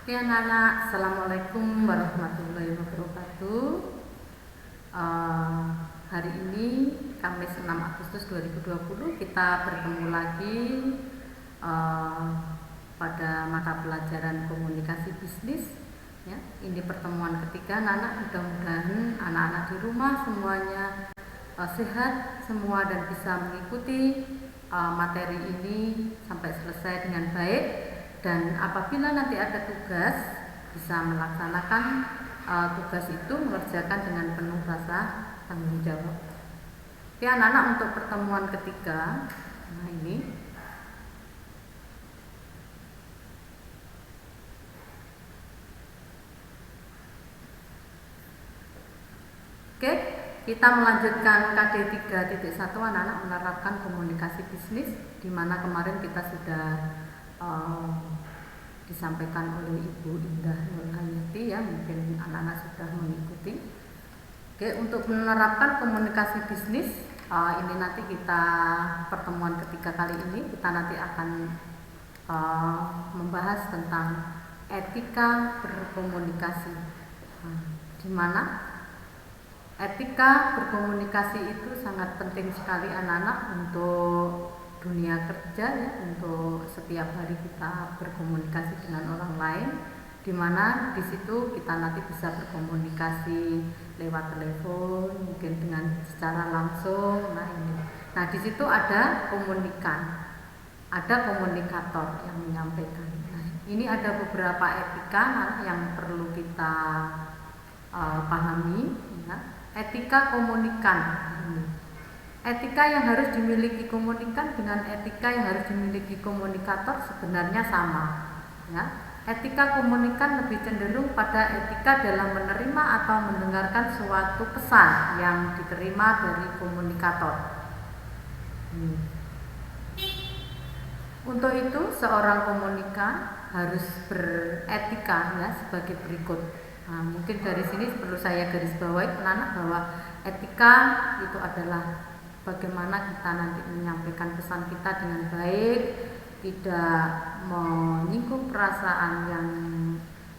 Oke anak-anak, Assalamualaikum warahmatullahi wabarakatuh. Hari ini Kamis 6 Agustus 2020 kita bertemu lagi pada mata pelajaran komunikasi bisnis ya. Ini pertemuan ketiga anak-anak, mudah-mudahan anak-anak di rumah semuanya sehat semua dan bisa mengikuti materi ini sampai selesai dengan baik. Dan apabila nanti ada tugas, bisa melaksanakan tugas itu, mengerjakan dengan penuh rasa tanggung jawab. Oke anak-anak, untuk pertemuan ketiga, nah ini oke, kita melanjutkan KD 3.1 anak-anak, menerapkan komunikasi bisnis, di mana kemarin kita sudah disampaikan oleh Ibu Indah Nurhayati ya, mungkin anak-anak sudah mengikuti. Oke, untuk menerapkan komunikasi bisnis ini nanti kita pertemuan ketiga kali ini kita nanti akan membahas tentang etika berkomunikasi, di mana etika berkomunikasi itu sangat penting sekali anak-anak untuk dunia kerja ya, untuk setiap hari kita berkomunikasi dengan orang lain, di mana di situ kita nanti bisa berkomunikasi lewat telepon, mungkin dengan secara langsung. Nah di situ ada komunikan, ada komunikator yang menyampaikan. Nah, ini ada beberapa etika yang perlu kita pahami ya. Etika komunikan. Etika yang harus dimiliki komunikan dengan etika yang harus dimiliki komunikator sebenarnya sama ya. Etika komunikan lebih cenderung pada etika dalam menerima atau mendengarkan suatu pesan yang diterima dari komunikator. Untuk itu seorang komunikan harus beretika ya, sebagai berikut. Nah, mungkin dari sini perlu saya garis bawahi anak-anak bahwa etika itu adalah bagaimana kita nanti menyampaikan pesan kita dengan baik, tidak menyinggung perasaan yang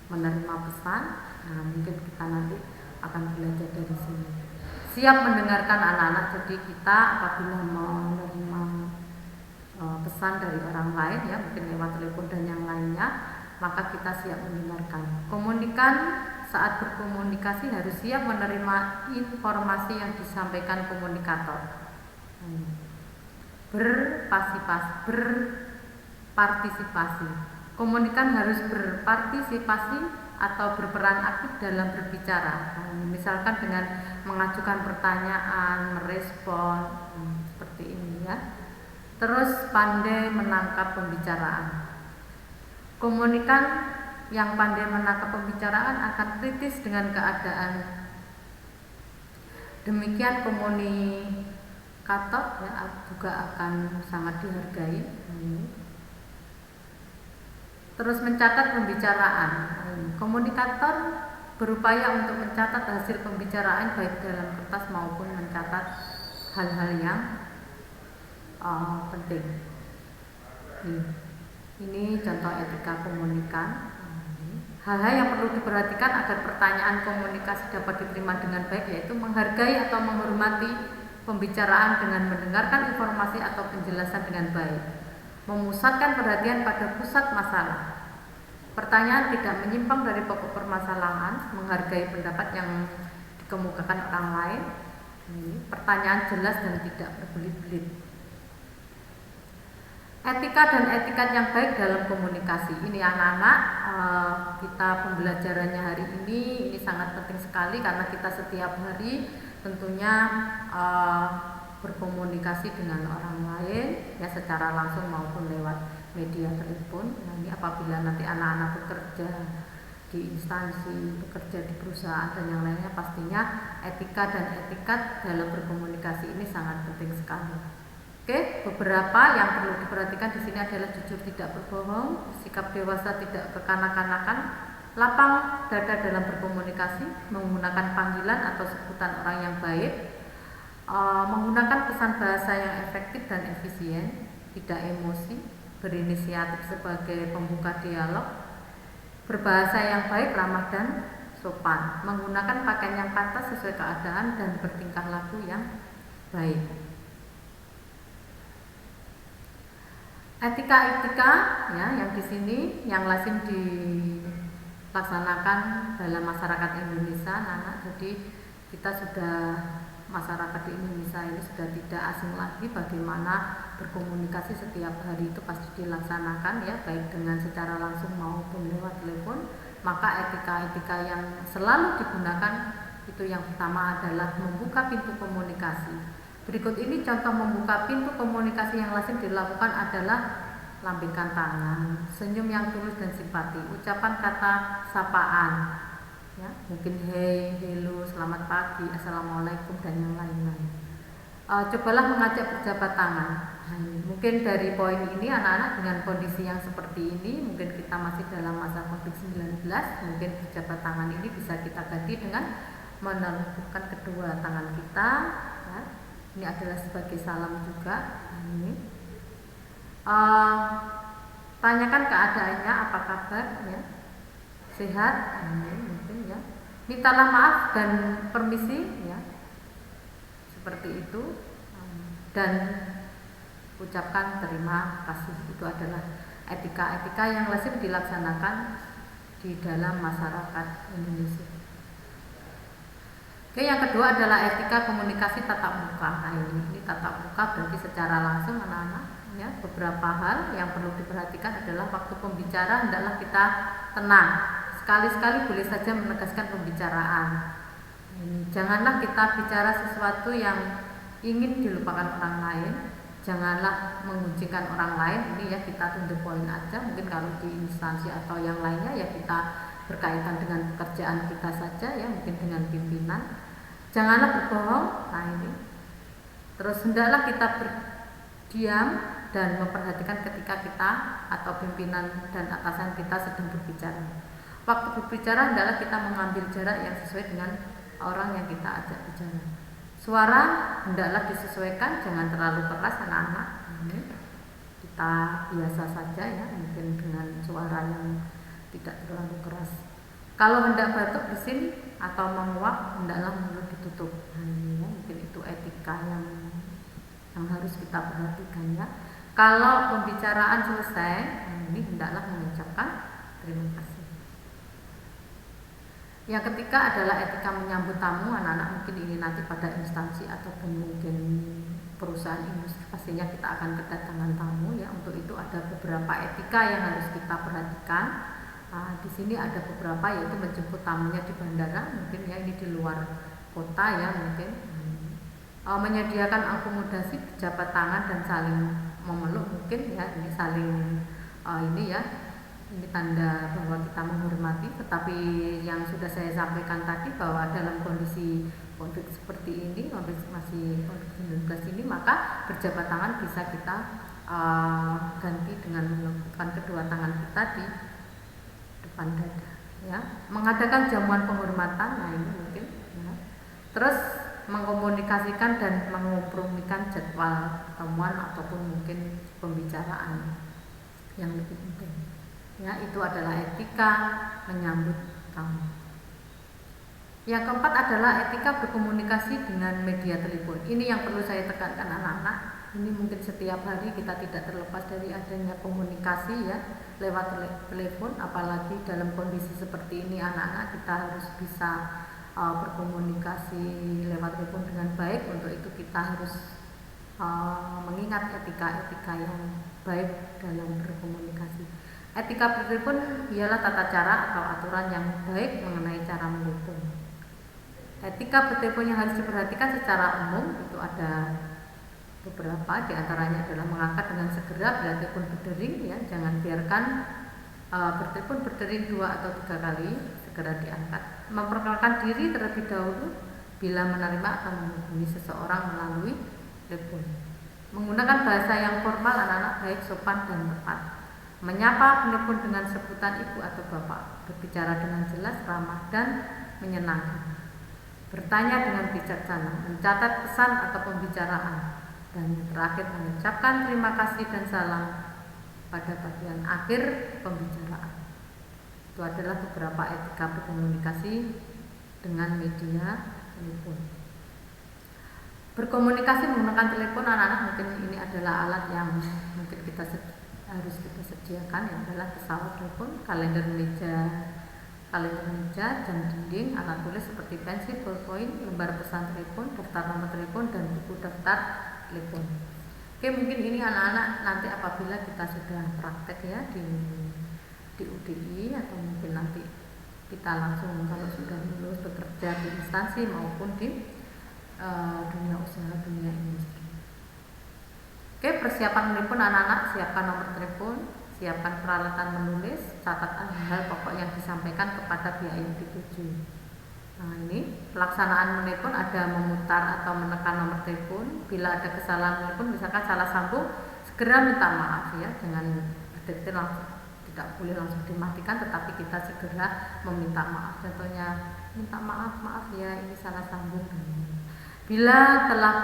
menerima pesan. Nah, mungkin kita nanti akan belajar dari sini. Siap mendengarkan anak-anak, jadi kita apabila menerima pesan dari orang lain ya, mungkin lewat telepon dan yang lainnya, maka kita siap mendengarkan. Komunikan saat berkomunikasi harus siap menerima informasi yang disampaikan komunikator. Berpartisipasi. Komunikan harus berpartisipasi atau berperan aktif dalam berbicara. Misalkan dengan mengajukan pertanyaan, merespon, seperti ini ya. Terus pandai menangkap pembicaraan. Komunikan yang pandai menangkap pembicaraan akan kritis dengan keadaan. Demikian komunikator ya, juga akan sangat dihargai. Terus mencatat pembicaraan. Komunikator berupaya untuk mencatat hasil pembicaraan baik dalam kertas maupun mencatat hal-hal yang penting. Ini contoh etika komunikan. Hal-hal yang perlu diperhatikan agar pertanyaan komunikasi dapat diterima dengan baik, yaitu menghargai atau menghormati pembicaraan dengan mendengarkan informasi atau penjelasan dengan baik, memusatkan perhatian pada pusat masalah, pertanyaan tidak menyimpang dari pokok permasalahan, menghargai pendapat yang dikemukakan orang lain, pertanyaan jelas dan tidak berbelit-belit. Etika dan etikat yang baik dalam komunikasi. Ini anak-anak, kita pembelajarannya hari ini sangat penting sekali karena kita setiap hari tentunya berkomunikasi dengan orang lain ya, secara langsung maupun lewat media telepon. Nah, ini apabila nanti anak-anak bekerja di instansi, bekerja di perusahaan dan yang lainnya, pastinya etika dan etikat dalam berkomunikasi ini sangat penting sekali. Oke, beberapa yang perlu diperhatikan di sini adalah jujur tidak berbohong, sikap dewasa tidak kekanak-kanakan, lapang dada dalam berkomunikasi, menggunakan panggilan atau sebutan orang yang baik, menggunakan pesan bahasa yang efektif dan efisien, tidak emosi, berinisiatif sebagai pembuka dialog, berbahasa yang baik, ramah dan sopan, menggunakan pakaian yang pantas sesuai keadaan dan bertingkah laku yang baik. Etika-etika ya yang di sini yang lazim dilaksanakan dalam masyarakat Indonesia, anak. Jadi kita sudah masyarakat di Indonesia ini sudah tidak asing lagi bagaimana berkomunikasi setiap hari itu pasti dilaksanakan ya, baik dengan secara langsung maupun lewat telepon. Maka etika-etika yang selalu digunakan itu yang pertama adalah membuka pintu komunikasi. Berikut ini contoh membuka pintu komunikasi yang lazim dilakukan adalah lambaikan tangan, senyum yang tulus dan simpati, ucapan kata sapaan ya, mungkin hey, hello, selamat pagi, assalamualaikum dan yang lain-lain. Cobalah mengajak berjabat tangan. Mungkin dari poin ini anak-anak dengan kondisi yang seperti ini, mungkin kita masih dalam masa COVID-19, mungkin berjabat tangan ini bisa kita ganti dengan menelungkupkan kedua tangan kita ya. Ini adalah sebagai salam juga. Ini tanyakan keadaannya, apa kabar ya, sehat, mungkin ya, mintalah maaf dan permisi ya, seperti itu, dan ucapkan terima kasih. Itu adalah etika-etika yang lazim dilaksanakan di dalam masyarakat Indonesia. Oke, yang kedua adalah etika komunikasi tatap muka. Nah, ini tatap muka berarti secara langsung anak-anak ya. Beberapa hal yang perlu diperhatikan adalah waktu pembicara hendaklah kita tenang. Sekali-sekali boleh saja menegaskan pembicaraan. Janganlah kita bicara sesuatu yang ingin dilupakan orang lain. Janganlah mengucilkan orang lain. Ini ya kita tunda poin aja. Mungkin kalau di instansi atau yang lainnya ya kita berkaitan dengan pekerjaan kita saja ya, mungkin dengan pimpinan. Janganlah berbohong. Nah ini. Terus hendaklah kita berdiam dan memperhatikan ketika kita atau pimpinan dan atasan kita sedang berbicara. Waktu berbicara hendaklah kita mengambil jarak yang sesuai dengan orang yang kita ajak bicara. Suara hendaklah disesuaikan, jangan terlalu keras anak-anak. Kita biasa saja ya, mungkin dengan suara yang tidak terlalu keras. Kalau hendak batuk, bersin atau menguap, hendaklah mulut ditutup. Ya, mungkin itu etika yang harus kita perhatikan ya. Kalau pembicaraan selesai, ini hendaklah mengucapkan terima kasih. Yang ketiga adalah etika menyambut tamu anak-anak. Mungkin ini nanti pada instansi ataupun mungkin perusahaan industri pastinya kita akan kedatangan tamu ya. Untuk itu ada beberapa etika yang harus kita perhatikan. Di sini ada beberapa, yaitu menjemput tamunya di bandara, mungkin ya ini di luar kota ya, mungkin menyediakan akomodasi, berjabat tangan dan saling memeluk, mungkin ya ini saling ini ya, ini tanda bahwa kita menghormati. Tetapi yang sudah saya sampaikan tadi bahwa dalam kondisi konflik seperti ini, masih COVID-19 ini, maka berjabat tangan bisa kita ganti dengan menempatkan kedua tangan kita di depan dada ya. Mengadakan jamuan penghormatan, nah ini mungkin ya. Terus mengkomunikasikan dan mengompromikan jadwal pertemuan ataupun mungkin pembicaraan yang lebih penting ya. Itu adalah etika menyambut tamu. Yang keempat adalah etika berkomunikasi dengan media telepon. Ini yang perlu saya tekankan anak-anak. Ini mungkin setiap hari kita tidak terlepas dari adanya komunikasi ya lewat telepon, apalagi dalam kondisi seperti ini anak-anak kita harus bisa berkomunikasi lewat telepon dengan baik. Untuk itu kita harus mengingat etika-etika yang baik dalam berkomunikasi. Etika bertelepon ialah tata cara atau aturan yang baik mengenai cara menelpon. Etika bertelepon yang harus diperhatikan secara umum itu ada beberapa, diantaranya adalah mengangkat dengan segera bila telepon berdering ya, jangan biarkan bertelepon berdering 2 atau 3 kali, segera diangkat. Memperkenalkan diri terlebih dahulu bila menerima atau menghubungi seseorang melalui telepon. Menggunakan bahasa yang formal anak-anak, baik, sopan dan tepat. Menyapa penelpon dengan sebutan ibu atau bapak. Berbicara dengan jelas, ramah dan menyenangkan. Bertanya dengan bijaksana, mencatat pesan atau pembicaraan. Dan yang terakhir mengucapkan terima kasih dan salam pada bagian akhir pembicaraan. Itu adalah beberapa etika berkomunikasi dengan media telepon. Berkomunikasi menggunakan telepon anak-anak, mungkin ini adalah alat yang mungkin harus kita sediakan, yang adalah pesawat telepon, kalender meja, jam dinding, alat tulis seperti pensil, ballpoint, lembar pesan telepon, daftar nomor telepon, dan buku daftar telepon. Oke, mungkin ini anak-anak nanti apabila kita sudah praktek ya di UDI, atau mungkin nanti kita langsung kalau sudah lulus bekerja di instansi maupun di dunia usaha, dunia industri. Oke, persiapan telepon anak-anak, siapkan nomor telepon, siapkan peralatan menulis, catat hal pokok yang disampaikan kepada pihak yang dituju. Nah, ini pelaksanaan menelpon ada memutar atau menekan nomor telepon. Bila ada kesalahan telepon, misalkan salah sambung, segera minta maaf ya, jangan detail langsung, tidak boleh langsung dimatikan, tetapi kita segera meminta maaf. Contohnya, minta maaf ya, ini salah sambung. Bila telah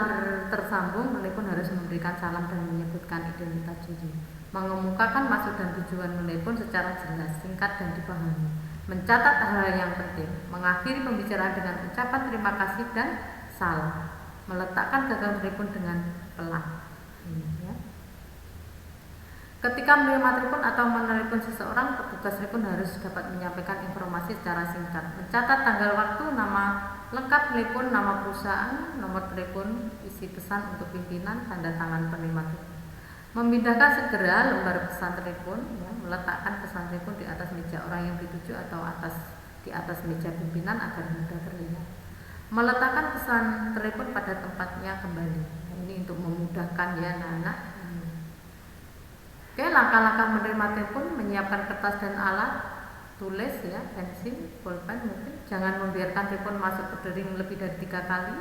tersambung, telepon harus memberikan salam dan menyebutkan identitas diri, mengemukakan maksud dan tujuan menelpon secara jelas, singkat dan dipahami, mencatat hal yang penting, mengakhiri pembicaraan dengan ucapan terima kasih dan salam, meletakkan gagang telepon dengan pelan. Ya. Ketika menerima telepon atau menelepon seseorang, petugas telepon harus dapat menyampaikan informasi secara singkat, mencatat tanggal waktu, nama lengkap telepon, nama perusahaan, nomor telepon, isi pesan untuk pimpinan, tanda tangan penerima telepon. Memindahkan segera lembar pesan telepon, ya, meletakkan pesan telepon di atas meja orang yang dituju atau di atas meja pimpinan agar mudah terlihat. Meletakkan pesan telepon pada tempatnya kembali. Nah, ini untuk memudahkan ya anak-anak. Oke, langkah-langkah menerima telepon, menyiapkan kertas dan alat tulis ya, pensil, pulpen mungkin. Jangan membiarkan telepon masuk ke dering lebih dari 3 kali.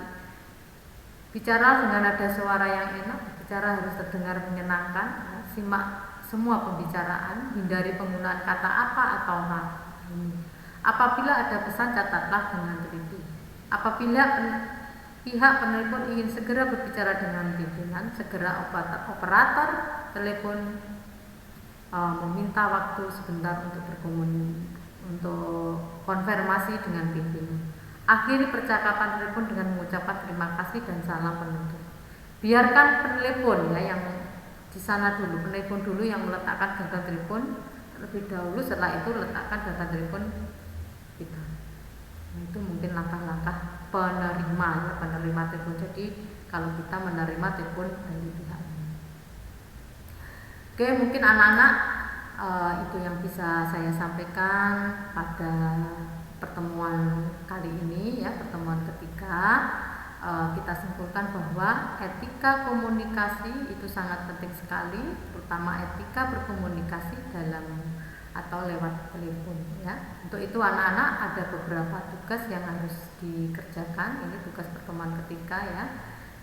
Bicara dengan nada suara yang enak, bicara harus terdengar menyenangkan. Ya. Simak semua pembicaraan, hindari penggunaan kata apa atau nah. Apabila ada pesan, catatlah dengan teliti. Apabila pihak penelpon ingin segera berbicara dengan pimpinan, segera operator telepon meminta waktu sebentar untuk konfirmasi dengan pimpinan. Akhiri percakapan telepon dengan mengucapkan terima kasih dan salam penutup. Biarkan penelepon ya yang di sana dulu, penelpon dulu yang meletakkan gagang telepon terlebih dahulu, setelah itu letakkan gagang telepon kita. Nah, itu mungkin langkah-langkah penerima telepon. Jadi kalau kita menerima telepon dari pihak ini. Oke, mungkin anak-anak itu yang bisa saya sampaikan pada pertemuan kali ini ya, pertemuan ketiga. Kita simpulkan bahwa etika komunikasi itu sangat penting sekali, terutama etika berkomunikasi dalam atau lewat telepon ya. Untuk itu anak-anak ada beberapa tugas yang harus dikerjakan. Ini tugas pertemuan ketiga ya,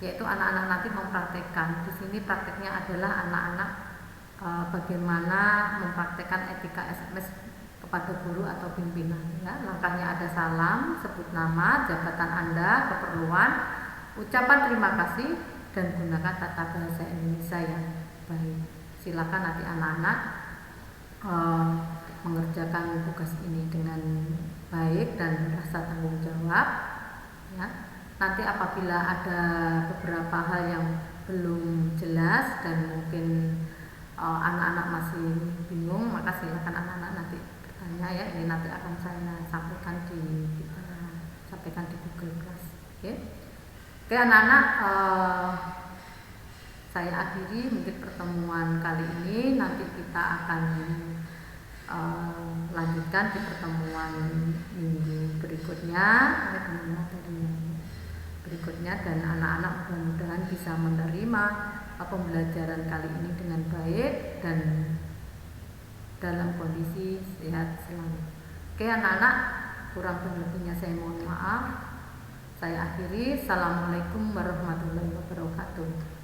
yaitu anak-anak nanti mempraktekkan. Di sini prakteknya adalah anak-anak bagaimana mempraktekkan etika SMS kepada guru atau pimpinan ya. Langkahnya ada salam, sebut nama, jabatan Anda, keperluan, ucapan terima kasih, dan gunakan tata bahasa Indonesia yang baik. Silakan nanti anak-anak mengerjakan tugas ini dengan baik dan rasa tanggung jawab ya. Nanti apabila ada beberapa hal yang belum jelas dan mungkin anak-anak masih bingung, maka silakan anak-anak nanti bertanya ya. Ini nanti akan saya sampaikan di Google Class. Oke anak-anak, saya akhiri mungkin pertemuan kali ini. Nanti kita akan lanjutkan di pertemuan minggu berikutnya dengan materi berikutnya, dan anak-anak mudah-mudahan bisa menerima pembelajaran kali ini dengan baik dan dalam kondisi sehat selalu. Oke anak-anak, kurang dan lebihnya saya mohon maaf. Saya akhiri. Assalamualaikum warahmatullahi wabarakatuh.